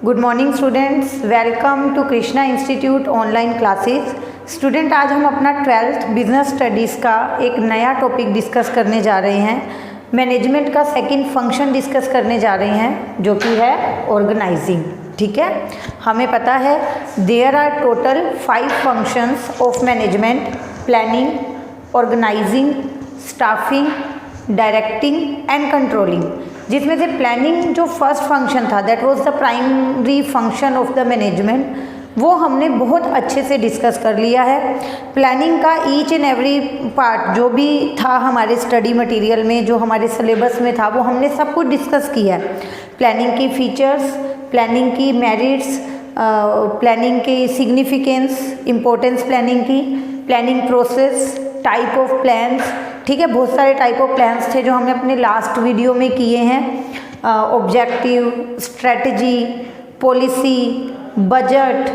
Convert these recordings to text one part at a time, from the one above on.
Good morning students, welcome to Krishna institute online classes. Student, आज हम अपना 12th बिजनेस स्टडीज़ का एक नया टॉपिक डिस्कस करने जा रहे हैं। मैनेजमेंट का सेकंड फंक्शन डिस्कस करने जा रहे हैं जो कि है ऑर्गेनाइजिंग। ठीक है, हमें पता है there are total 5 functions of management: planning, organising, staffing, directing and controlling. जिसमें से प्लानिंग जो फर्स्ट फंक्शन था, that was the primary function of the management, वो हमने बहुत अच्छे से डिस्कस कर लिया है। प्लानिंग का ईच एंड एवरी पार्ट जो भी था हमारे स्टडी मटेरियल में, जो हमारे सिलेबस में था, वो हमने सब कुछ डिस्कस किया है। प्लानिंग की फीचर्स, प्लानिंग की मेरिट्स, प्लानिंग की सिग्निफिकेंस, इम्पोर्टेंस प्लानिंग की, planning process, type of plans. ठीक है, बहुत सारे टाइप ऑफ प्लान्स थे जो हमने अपने लास्ट वीडियो में किए हैं। Objective, strategy, policy, budget,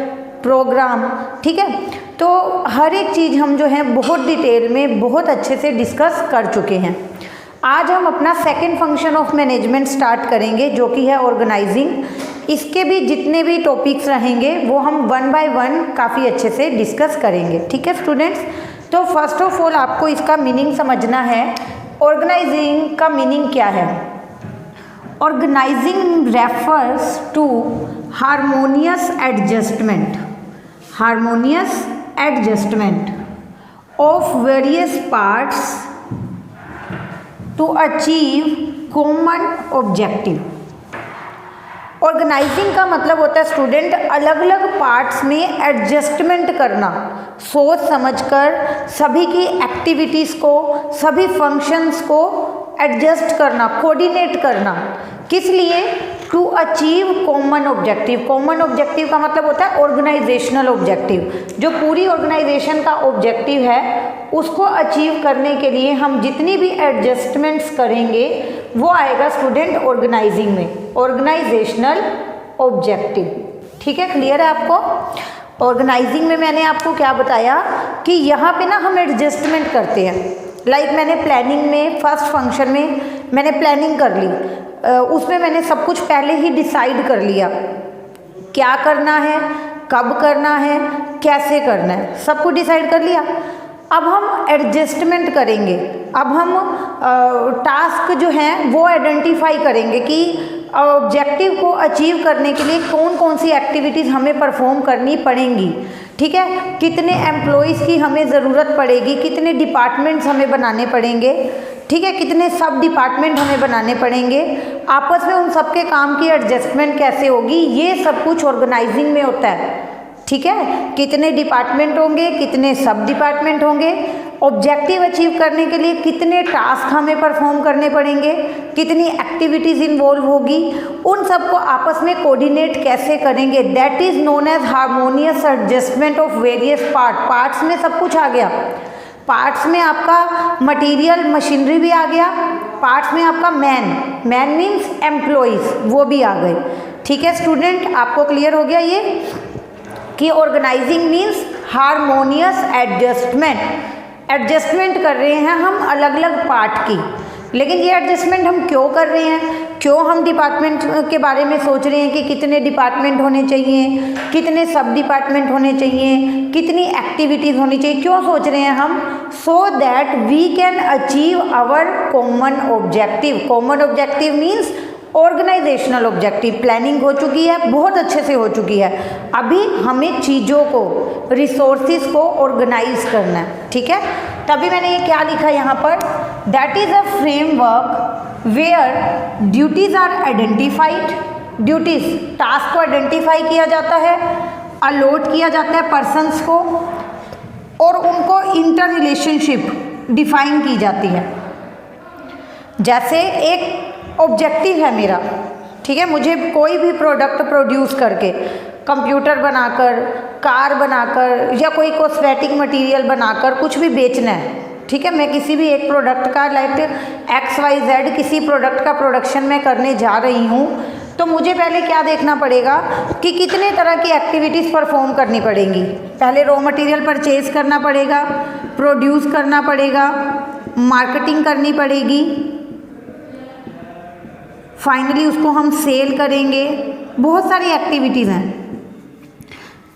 programme. ठीक है, तो हर एक चीज़ हम जो है बहुत डिटेल में बहुत अच्छे से डिस्कस कर चुके हैं। आज हम अपना second function of management start करेंगे जो कि है ऑर्गेनाइजिंग। इसके भी जितने भी टॉपिक्स रहेंगे वो हम 1 बाय 1 काफ़ी अच्छे से डिस्कस करेंगे। ठीक है स्टूडेंट्स, तो फर्स्ट ऑफ ऑल आपको इसका मीनिंग समझना है। ऑर्गेनाइजिंग का मीनिंग क्या है? Organising refers to harmonious adjustment of various parts to achieve common objective. Organising का मतलब होता है स्टूडेंट अलग अलग पार्ट्स में एडजस्टमेंट करना, सोच समझकर सभी की एक्टिविटीज़ को, सभी फंक्शंस को एडजस्ट करना, कोऑर्डिनेट करना। किस लिए? To achieve common objective. Common objective का मतलब होता है ऑर्गेनाइजेशनल ऑब्जेक्टिव। जो पूरी ऑर्गेनाइजेशन का ऑब्जेक्टिव है उसको अचीव करने के लिए हम जितनी भी एडजस्टमेंट्स करेंगे वो आएगा स्टूडेंट ऑर्गेनाइजिंग में, ऑर्गेनाइजेशनल ऑब्जेक्टिव। ठीक है, क्लियर है आपको? ऑर्गेनाइजिंग में मैंने आपको क्या बताया कि यहाँ पे ना हम एडजस्टमेंट करते हैं। लाइक मैंने प्लानिंग में फर्स्ट फंक्शन में मैंने प्लानिंग कर ली, उसमें मैंने सब कुछ पहले ही डिसाइड कर लिया, क्या करना है, कब करना है, कैसे करना है, सब कुछ डिसाइड कर लिया। अब हम एडजस्टमेंट करेंगे। अब हम टास्क जो हैं वो आइडेंटिफाई करेंगे कि ऑब्जेक्टिव को अचीव करने के लिए कौन कौन सी एक्टिविटीज़ हमें परफॉर्म करनी पड़ेंगी। ठीक है, कितने एम्प्लॉयज़ की हमें ज़रूरत पड़ेगी, कितने डिपार्टमेंट्स हमें बनाने पड़ेंगे। ठीक है, कितने सब डिपार्टमेंट हमें बनाने पड़ेंगे, आपस में उन सब के काम की एडजस्टमेंट कैसे होगी, ये सब कुछ ऑर्गेनाइजिंग में होता है। ठीक है, कितने डिपार्टमेंट होंगे, कितने सब डिपार्टमेंट होंगे, ऑब्जेक्टिव अचीव करने के लिए कितने टास्क हमें परफॉर्म करने पड़ेंगे, कितनी एक्टिविटीज़ इन्वॉल्व होगी, उन सब को आपस में कोऑर्डिनेट कैसे करेंगे, that is known as harmonious adjustment of various parts में सब कुछ आ गया। पार्ट्स में आपका मटेरियल मशीनरी भी आ गया, पार्ट्स में आपका मैन मीन्स एम्प्लॉयज़ वो भी आ गए। ठीक है स्टूडेंट, आपको क्लियर हो गया ये कि ऑर्गेनाइजिंग मीन्स हार्मोनियस एडजस्टमेंट कर रहे हैं हम अलग अलग पार्ट की। लेकिन ये एडजस्टमेंट हम क्यों कर रहे हैं? क्यों हम डिपार्टमेंट के बारे में सोच रहे हैं कि कितने डिपार्टमेंट होने चाहिए, कितने सब डिपार्टमेंट होने चाहिए, कितनी एक्टिविटीज़ होनी चाहिए, क्यों सोच रहे हैं हम? So that we can achieve our common objective. Common objective means organisational objective. Planning हो चुकी है, बहुत अच्छे से हो चुकी है, अभी हमें चीज़ों को, रिसोर्सिस को ऑर्गेनाइज करना है। ठीक है, तभी मैंने ये क्या लिखा यहाँ पर, that is a framework where duties are identified. Duties, task को आइडेंटिफाई किया जाता है, अलॉट किया जाता है पर्सन्स को, और उनको इंटर रिलेशनशिप डिफाइन की जाती है। जैसे एक ऑब्जेक्टिव है मेरा, ठीक है, मुझे कोई भी प्रोडक्ट प्रोड्यूस करके, कंप्यूटर बनाकर, कार बनाकर या कोई कॉस्मेटिक मटेरियल बनाकर कुछ भी बेचना है। ठीक है, मैं किसी भी एक प्रोडक्ट का लाइक XYZ किसी प्रोडक्ट का प्रोडक्शन मैं करने जा रही हूँ, तो मुझे पहले क्या देखना पड़ेगा कि कितने तरह की एक्टिविटीज़ परफॉर्म करनी पड़ेंगी। पहले रॉ मटेरियल परचेज करना पड़ेगा, प्रोड्यूस करना पड़ेगा, मार्केटिंग करनी पड़ेगी, फाइनली उसको हम सेल करेंगे, बहुत सारी एक्टिविटीज़ हैं,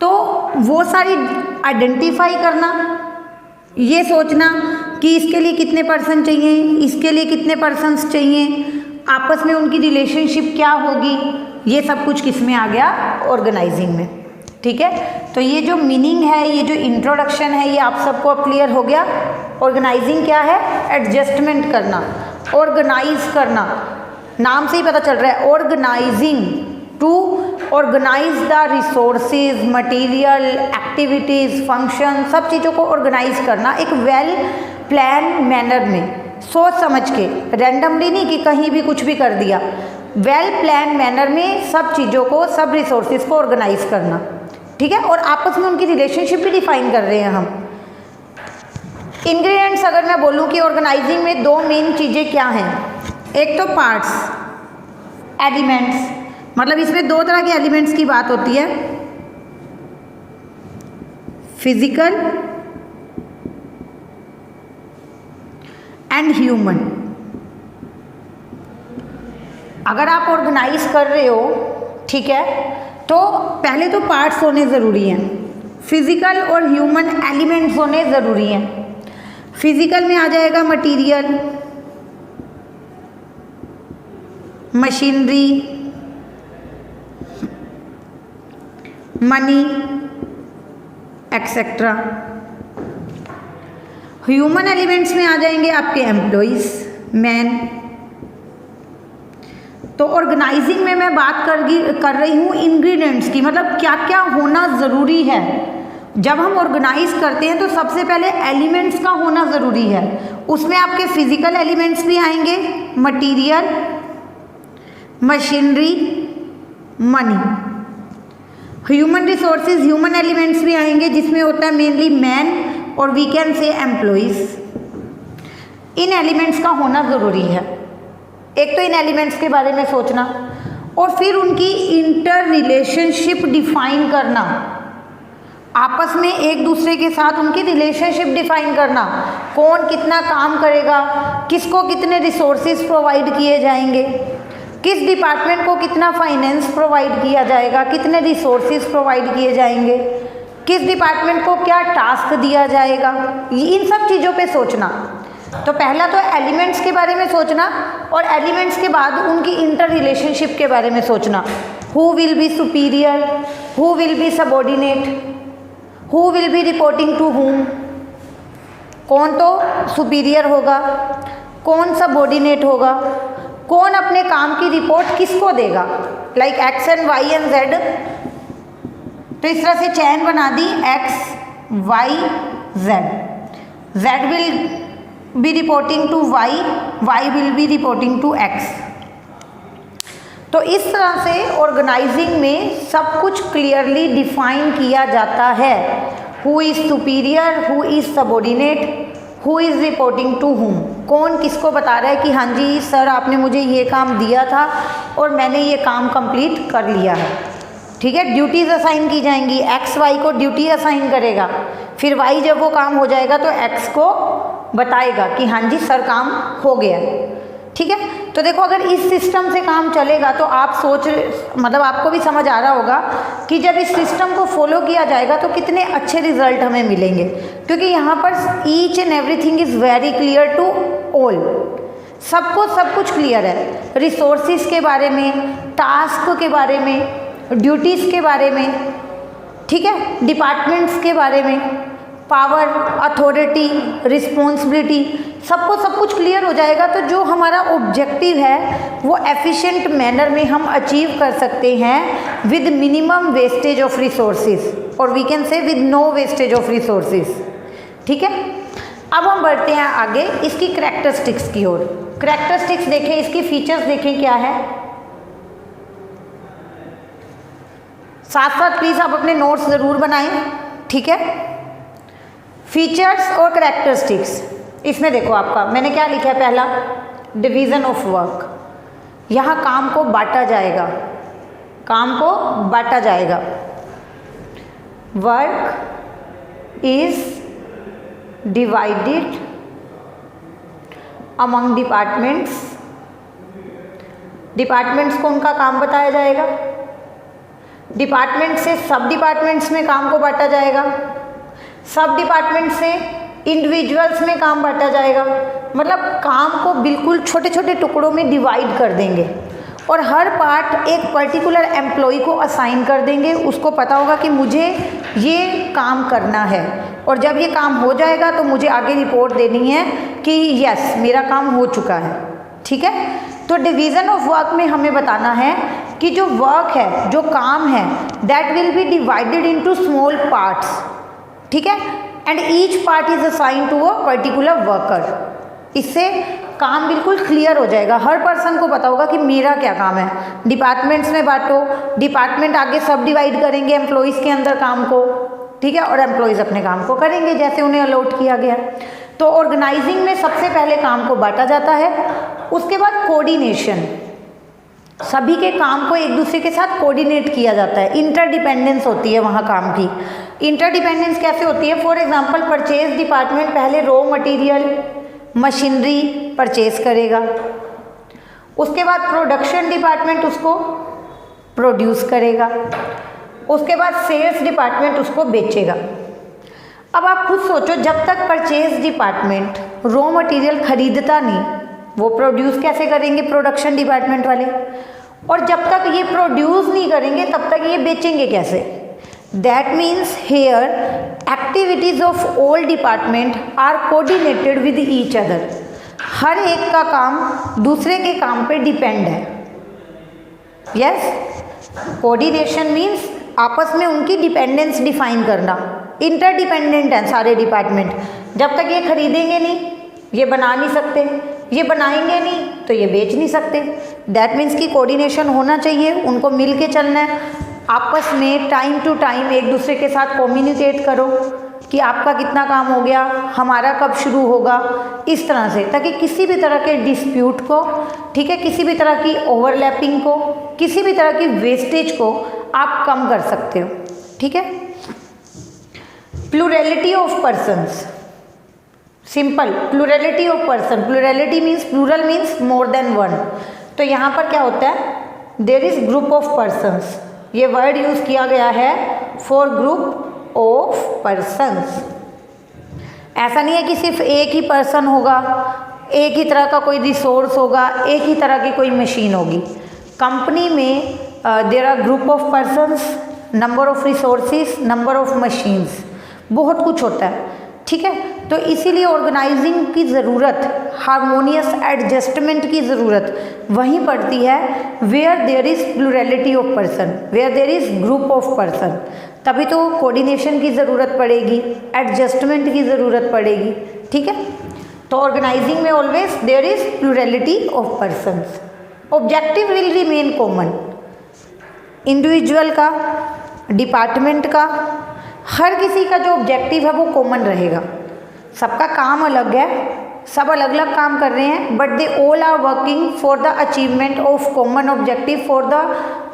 तो वो सारी आइडेंटिफाई करना, ये सोचना कि इसके लिए कितने पर्सन चाहिए, इसके लिए कितने पर्सन्स चाहिए, आपस में उनकी रिलेशनशिप क्या होगी, ये सब कुछ किस में आ गया, ऑर्गेनाइजिंग में। ठीक है, तो ये जो मीनिंग है, ये जो इंट्रोडक्शन है, ये आप सबको अब क्लियर हो गया। ऑर्गेनाइजिंग क्या है? एडजस्टमेंट करना, ऑर्गेनाइज करना, नाम से ही पता चल रहा है। Organising, to organise the resources, material, activities, function, सब चीज़ों को ऑर्गेनाइज करना एक वेल प्लान मैनर में, सोच समझ के, रैंडमली नहीं कि कहीं भी कुछ भी कर दिया, वेल प्लान मैनर में सब चीज़ों को, सब रिसोर्सेज को ऑर्गेनाइज करना। ठीक है, और आपस में उनकी रिलेशनशिप भी डिफाइन कर रहे हैं हम। इंग्रेडिएंट्स अगर मैं बोलूँ कि ऑर्गेनाइजिंग में दो मेन चीज़ें क्या हैं, एक तो पार्ट्स, एलिमेंट्स, मतलब इसमें दो तरह के एलिमेंट्स की बात होती है, फिजिकल एंड ह्यूमन। अगर आप ऑर्गेनाइज कर रहे हो, ठीक है, तो पहले तो पार्ट्स होने ज़रूरी हैं, फिजिकल और ह्यूमन एलिमेंट्स होने ज़रूरी हैं। फिजिकल में आ जाएगा material, machinery, money, etcetera. Human elements में आ जाएंगे आपके एम्प्लॉइज, मैन। तो ऑर्गेनाइजिंग में मैं बात कर रही हूँ इंग्रेडिएंट्स की, मतलब क्या क्या होना ज़रूरी है। जब हम ऑर्गेनाइज करते हैं तो सबसे पहले एलिमेंट्स का होना ज़रूरी है। उसमें आपके फिजिकल एलिमेंट्स भी आएंगे, material, machinery, money. Human resources, human elements भी आएंगे, जिसमें होता है मेनली मैन और वी कैन से एम्प्लॉइज। इन एलिमेंट्स का होना ज़रूरी है। एक तो इन एलिमेंट्स के बारे में सोचना, और फिर उनकी इंटर रिलेशनशिप डिफाइन करना, आपस में एक दूसरे के साथ उनकी रिलेशनशिप डिफाइन करना, कौन कितना काम करेगा, किसको कितने रिसोर्सेज प्रोवाइड किए जाएंगे, किस डिपार्टमेंट को कितना फाइनेंस प्रोवाइड किया जाएगा, कितने रिसोर्सेज प्रोवाइड किए जाएंगे, किस डिपार्टमेंट को क्या टास्क दिया जाएगा, इन सब चीज़ों पे सोचना। तो पहला तो एलिमेंट्स के बारे में सोचना, और एलिमेंट्स के बाद उनकी इंटर रिलेशनशिप के बारे में सोचना। Who will be superior, who will be subordinate, who will be reporting to whom, कौन तो सुपीरियर होगा, कौन सबऑर्डिनेट होगा, कौन अपने काम की रिपोर्ट किसको देगा, like X and Y and Z. तो इस तरह से चैन बना दी, X Y Z, Z will be reporting to Y, Y will be reporting to X. तो इस तरह से ऑर्गेनाइजिंग में सब कुछ क्लियरली डिफाइन किया जाता है। Who is superior, who is subordinate, who is reporting to whom, कौन किसको बता रहा है कि हाँ जी सर आपने मुझे ये काम दिया था और मैंने ये काम कंप्लीट कर लिया है। ठीक है, ड्यूटीज़ असाइन की जाएंगी, एक्स वाई को ड्यूटी असाइन करेगा, फिर वाई जब वो काम हो जाएगा तो एक्स को बताएगा कि हाँ जी सर काम हो गया। ठीक है, तो देखो अगर इस सिस्टम से काम चलेगा तो आप मतलब आपको भी समझ आ रहा होगा कि जब इस सिस्टम को फॉलो किया जाएगा तो कितने अच्छे रिजल्ट हमें मिलेंगे, क्योंकि यहाँ पर each and everything is very clear to all, सबको सब कुछ क्लियर है, रिसोर्सिस के बारे में, टास्क के बारे में, ड्यूटीज़ के बारे में, ठीक है, डिपार्टमेंट्स के बारे में, पावर, अथॉरिटी, रिस्पॉन्सिबिलिटी, सबको सब कुछ क्लियर हो जाएगा। तो जो हमारा ऑब्जेक्टिव है वो एफिशिएंट मैनर में हम अचीव कर सकते हैं with minimum wastage of resources, और we can say with no wastage of resources. ठीक है, अब हम बढ़ते हैं आगे इसकी करैक्टरिस्टिक्स की ओर। करैक्टरिस्टिक्स देखें, इसकी फीचर्स देखें क्या है। साथ साथ प्लीज़ आप अपने नोट्स ज़रूर बनाएं। ठीक है, फीचर्स और करैक्टरिस्टिक्स, इसमें देखो आपका मैंने क्या लिखा है, पहला डिवीज़न ऑफ वर्क, यहाँ काम को बांटा जाएगा, काम को बांटा जाएगा। Work is divided among departments, departments को उनका काम बताया जाएगा, डिपार्टमेंट से सब डिपार्टमेंट्स में काम को बांटा जाएगा, सब डिपार्टमेंट से इंडिविजुअल्स में काम बांटा जाएगा। मतलब काम को बिल्कुल छोटे छोटे टुकड़ों में डिवाइड कर देंगे और हर पार्ट एक पर्टिकुलर एम्प्लॉय को असाइन कर देंगे। उसको पता होगा कि मुझे ये काम करना है और जब ये काम हो जाएगा तो मुझे आगे रिपोर्ट देनी है कि यस मेरा काम हो चुका है। ठीक है, तो डिवीज़न ऑफ वर्क में हमें बताना है कि जो वर्क है, जो काम है, that will be divided into small parts. ठीक है, and each part is assign to a particular worker. इससे काम बिल्कुल क्लियर हो जाएगा, हर पर्सन को पता होगा कि मेरा क्या काम है। डिपार्टमेंट्स में बांटो, डिपार्टमेंट आगे सब डिवाइड करेंगे एम्प्लॉयज़ के अंदर काम को। ठीक है, और एम्प्लॉयज़ अपने काम को करेंगे जैसे उन्हें अलॉट किया गया। तो ऑर्गेनाइजिंग में सबसे पहले काम को बांटा जाता है, उसके बाद कोऑर्डिनेशन, सभी के काम को एक दूसरे के साथ कोऑर्डिनेट किया जाता है। इंटरडिपेंडेंस होती है वहाँ काम की। इंटरडिपेंडेंस कैसे होती है? फॉर एग्जांपल परचेज डिपार्टमेंट पहले रॉ मटेरियल मशीनरी परचेज करेगा, उसके बाद प्रोडक्शन डिपार्टमेंट उसको प्रोड्यूस करेगा, उसके बाद सेल्स डिपार्टमेंट उसको बेचेगा। अब आप खुद सोचो, जब तक परचेज डिपार्टमेंट रॉ मटेरियल खरीदता नहीं, वो प्रोड्यूस कैसे करेंगे प्रोडक्शन डिपार्टमेंट वाले? और जब तक ये प्रोड्यूस नहीं करेंगे तब तक ये बेचेंगे कैसे? That means here activities of all department are coordinated with each other. हर एक का काम दूसरे के काम पे डिपेंड है। यस, कोऑर्डिनेशन मीन्स आपस में उनकी डिपेंडेंस डिफाइन करना। इंटरडिपेंडेंट हैं सारे डिपार्टमेंट। जब तक ये खरीदेंगे नहीं ये बना नहीं सकते, ये बनाएंगे नहीं तो ये बेच नहीं सकते। दैट मीन्स कि कोऑर्डिनेशन होना चाहिए, उनको मिल के चलना है। आपस में टाइम टू टाइम एक दूसरे के साथ कम्युनिकेट करो कि आपका कितना काम हो गया, हमारा कब शुरू होगा, इस तरह से, ताकि किसी भी तरह के डिस्प्यूट को, ठीक है, किसी भी तरह की ओवरलैपिंग को, किसी भी तरह की वेस्टेज को आप कम कर सकते हो। ठीक है, plurality of persons, simple, plurality of person. Plurality means, plural means more than one. तो यहाँ पर क्या होता है? There is group of persons, ये वर्ड यूज किया गया है फॉर ग्रुप ऑफ पर्सन्स। ऐसा नहीं है कि सिर्फ एक ही पर्सन होगा, एक ही तरह का कोई रिसोर्स होगा, एक ही तरह की कोई मशीन होगी। कंपनी में there are group of persons, number of resources, number of machines, बहुत कुछ होता है। ठीक है, तो इसीलिए ऑर्गेनाइजिंग की ज़रूरत, हारमोनियस एडजस्टमेंट की ज़रूरत वहीं पड़ती है where there is plurality of person, where there is group of person. तभी तो कोऑर्डिनेशन की ज़रूरत पड़ेगी, एडजस्टमेंट की ज़रूरत पड़ेगी। ठीक है, तो ऑर्गेनाइजिंग में always there is plurality of persons. Objective will remain common, individual का, डिपार्टमेंट का, हर किसी का जो ऑब्जेक्टिव है वो कॉमन रहेगा। सबका काम अलग है, सब अलग अलग काम कर रहे हैं, but they all are working for the achievement of common objective, for the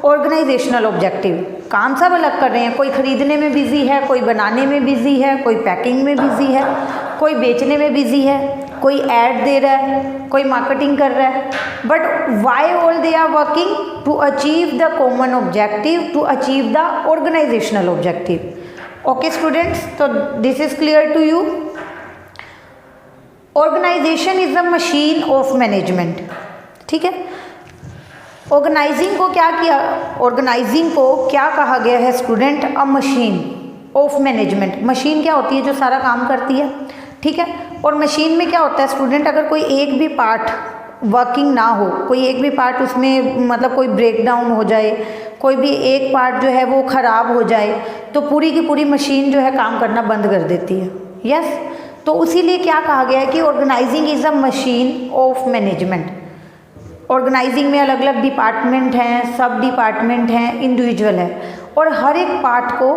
organisational objective. काम सब अलग कर रहे हैं, कोई खरीदने में बिजी है, कोई बनाने में बिजी है, कोई पैकिंग में बिजी है, कोई बेचने में बिजी है, कोई ऐड दे रहा है, कोई मार्केटिंग कर रहा है, but why all they are working? To achieve the common objective, to achieve the organisational objective. Okay students, तो this is clear to you. Organisation is a machine of management. ठीक है, organising को क्या किया, organising को क्या कहा गया है student? A machine of management. Machine क्या होती है? जो सारा काम करती है। ठीक है, और मशीन में क्या होता है स्टूडेंट? अगर कोई एक भी पार्ट वर्किंग ना हो, कोई एक भी पार्ट उसमें मतलब कोई ब्रेक डाउन हो जाए, कोई भी एक पार्ट जो है वो ख़राब हो जाए, तो पूरी की पूरी मशीन जो है काम करना बंद कर देती है। यस, तो उसीलिए क्या कहा गया है कि organising is a machine of management. Organising में अलग अलग डिपार्टमेंट हैं, सब डिपार्टमेंट हैं, इंडिविजुअल है, और हर एक पार्ट को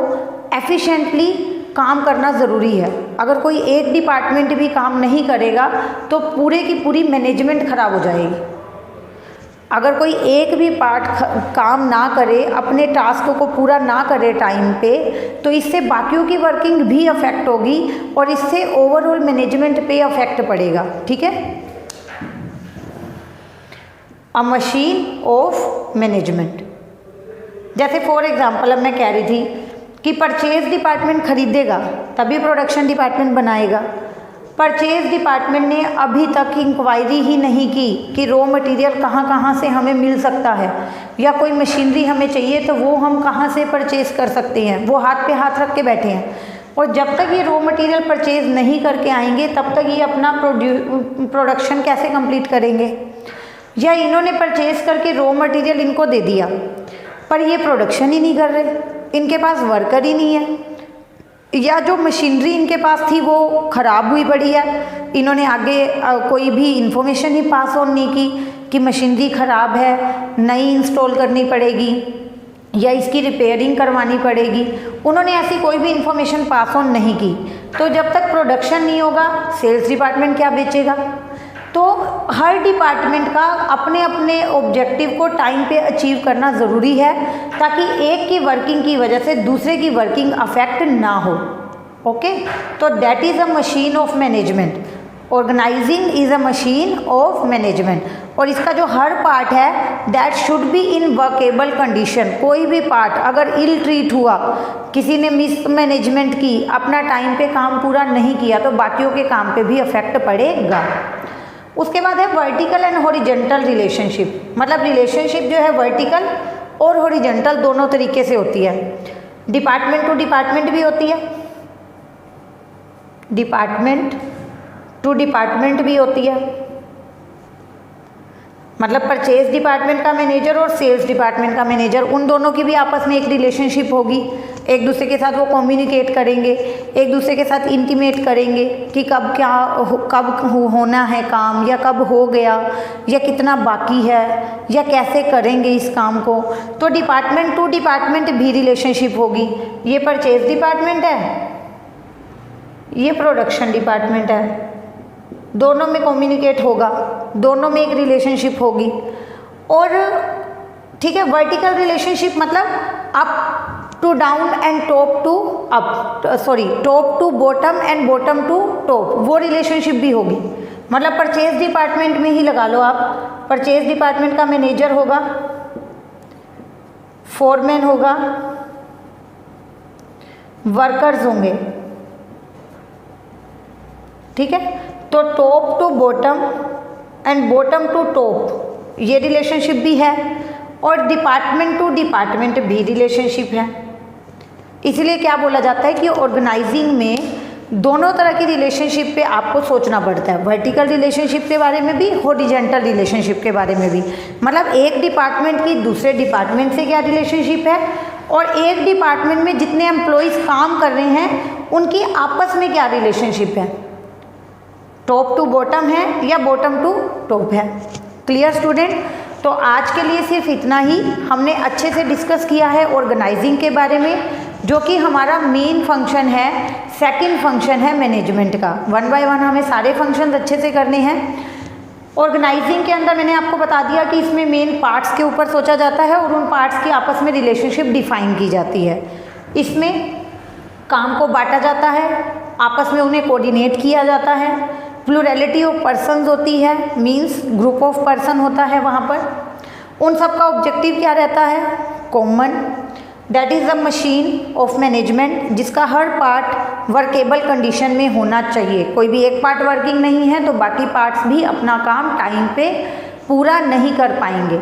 एफिशिएंटली काम करना ज़रूरी है। अगर कोई एक डिपार्टमेंट भी काम नहीं करेगा तो पूरे की पूरी मैनेजमेंट ख़राब हो जाएगी। अगर कोई एक भी पार्ट काम ना करे, अपने टास्क को पूरा ना करे टाइम पे, तो इससे बाकियों की वर्किंग भी अफेक्ट होगी और इससे ओवरऑल मैनेजमेंट पे अफेक्ट पड़ेगा। ठीक है, अ मशीन ऑफ मैनेजमेंट। जैसे फॉर एग्जांपल अब मैं कह रही थी कि परचेज डिपार्टमेंट खरीदेगा तभी प्रोडक्शन डिपार्टमेंट बनाएगा। परचेज डिपार्टमेंट ने अभी तक इंक्वायरी ही नहीं की कि रॉ मटेरियल कहाँ कहाँ से हमें मिल सकता है, या कोई मशीनरी हमें चाहिए तो वो हम कहाँ से परचेज़ कर सकते हैं। वो हाथ पे हाथ रख के बैठे हैं, और जब तक ये रॉ मटेरियल परचेज़ नहीं करके आएंगे तब तक ये अपना प्रोडक्शन कैसे कंप्लीट करेंगे। या इन्होंने परचेज़ करके रॉ मटेरियल इनको दे दिया पर ये प्रोडक्शन ही नहीं कर रहे, इनके पास वर्कर ही नहीं है, या जो मशीनरी इनके पास थी वो ख़राब हुई पड़ी है, इन्होंने आगे कोई भी इंफॉर्मेशन ही पास ऑन नहीं की कि मशीनरी ख़राब है, नई इंस्टॉल करनी पड़ेगी या इसकी रिपेयरिंग करवानी पड़ेगी। उन्होंने ऐसी कोई भी इंफॉर्मेशन पास ऑन नहीं की। तो जब तक प्रोडक्शन नहीं होगा सेल्स डिपार्टमेंट क्या बेचेगा। तो हर डिपार्टमेंट का अपने अपने ऑब्जेक्टिव को टाइम पे अचीव करना ज़रूरी है, ताकि एक की वर्किंग की वजह से दूसरे की वर्किंग अफेक्ट ना हो। ओके, तो that is a machine of management. Organising is a machine of management. और इसका जो हर पार्ट है that should be in workable condition. कोई भी पार्ट अगर इल ट्रीट हुआ, किसी ने मिस मैनेजमेंट की, अपना टाइम पे काम पूरा नहीं किया, तो बाकियों के काम पे भी अफेक्ट पड़ेगा। उसके बाद है वर्टिकल एंड हॉरिजेंटल रिलेशनशिप। मतलब रिलेशनशिप जो है वर्टिकल और हॉरिजेंटल दोनों तरीके से होती है। डिपार्टमेंट टू डिपार्टमेंट भी होती है, डिपार्टमेंट टू डिपार्टमेंट भी होती है। मतलब परचेज डिपार्टमेंट का मैनेजर और सेल्स डिपार्टमेंट का मैनेजर, उन दोनों की भी आपस में एक रिलेशनशिप होगी। एक दूसरे के साथ वो कम्युनिकेट करेंगे, एक दूसरे के साथ इंटीमेट करेंगे कि कब होना है काम, या कब हो गया, या कितना बाकी है, या कैसे करेंगे इस काम को। तो डिपार्टमेंट टू डिपार्टमेंट भी रिलेशनशिप होगी। ये परचेज डिपार्टमेंट है, ये प्रोडक्शन डिपार्टमेंट है, दोनों में कम्युनिकेट होगा, दोनों में एक रिलेशनशिप होगी। और ठीक है, वर्टिकल रिलेशनशिप मतलब up to down and top to up, top to bottom and bottom to top, वो रिलेशनशिप भी होगी। मतलब परचेज डिपार्टमेंट में ही लगा लो आप, परचेज डिपार्टमेंट का मैनेजर होगा, फोरमैन होगा, वर्कर्स होंगे। ठीक है, तो top to bottom and bottom to top ये रिलेशनशिप भी है, और डिपार्टमेंट टू डिपार्टमेंट भी रिलेशनशिप है। इसलिए क्या बोला जाता है कि ऑर्गेनाइजिंग में दोनों तरह की रिलेशनशिप पे आपको सोचना पड़ता है, वर्टिकल रिलेशनशिप के बारे में भी, हॉरिजॉन्टल रिलेशनशिप के बारे में भी। मतलब एक डिपार्टमेंट की दूसरे डिपार्टमेंट से क्या रिलेशनशिप है, और एक डिपार्टमेंट में जितने एम्प्लॉयज़ काम कर रहे हैं उनकी आपस में क्या रिलेशनशिप है, टॉप टू बॉटम है या बॉटम टू टॉप है। Clear student? तो आज के लिए सिर्फ इतना ही। हमने अच्छे से डिस्कस किया है ऑर्गेनाइजिंग के बारे में, जो कि हमारा मेन फंक्शन है, सेकंड फंक्शन है मैनेजमेंट का। वन बाय वन हमें सारे फंक्शंस अच्छे से करने हैं। ऑर्गेनाइजिंग के अंदर मैंने आपको बता दिया कि इसमें मेन पार्ट्स के ऊपर सोचा जाता है और उन पार्ट्स की आपस में रिलेशनशिप डिफाइन की जाती है। इसमें काम को बांटा जाता है, आपस में उन्हें कोऑर्डिनेट किया जाता है, प्लूरैलिटी ऑफ पर्सन्स होती है, मींस ग्रुप ऑफ पर्सन होता है वहाँ पर। उन सब का ऑब्जेक्टिव क्या रहता है, common, that is a machine of management, जिसका हर पार्ट वर्केबल कंडीशन में होना चाहिए। कोई भी एक पार्ट वर्किंग नहीं है तो बाकी पार्ट्स भी अपना काम टाइम पे पूरा नहीं कर पाएंगे।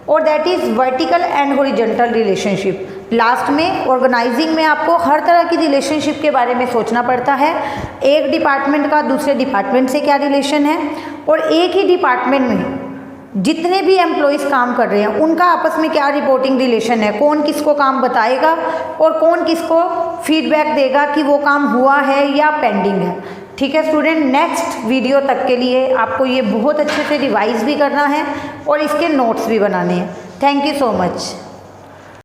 और that is vertical and horizontal relationship. Last में ऑर्गेनाइजिंग में आपको हर तरह की रिलेशनशिप के बारे में सोचना पड़ता है। एक डिपार्टमेंट का दूसरे डिपार्टमेंट से क्या रिलेशन है, और एक ही डिपार्टमेंट में जितने भी एम्प्लॉयज़ काम कर रहे हैं उनका आपस में क्या रिपोर्टिंग रिलेशन है, कौन किसको काम बताएगा और कौन किसको फीडबैक देगा कि वो काम हुआ है या पेंडिंग है। ठीक है स्टूडेंट, नेक्स्ट वीडियो तक के लिए आपको ये बहुत अच्छे से रिवाइज भी करना है और इसके नोट्स भी बनाने हैं। Thank you so much.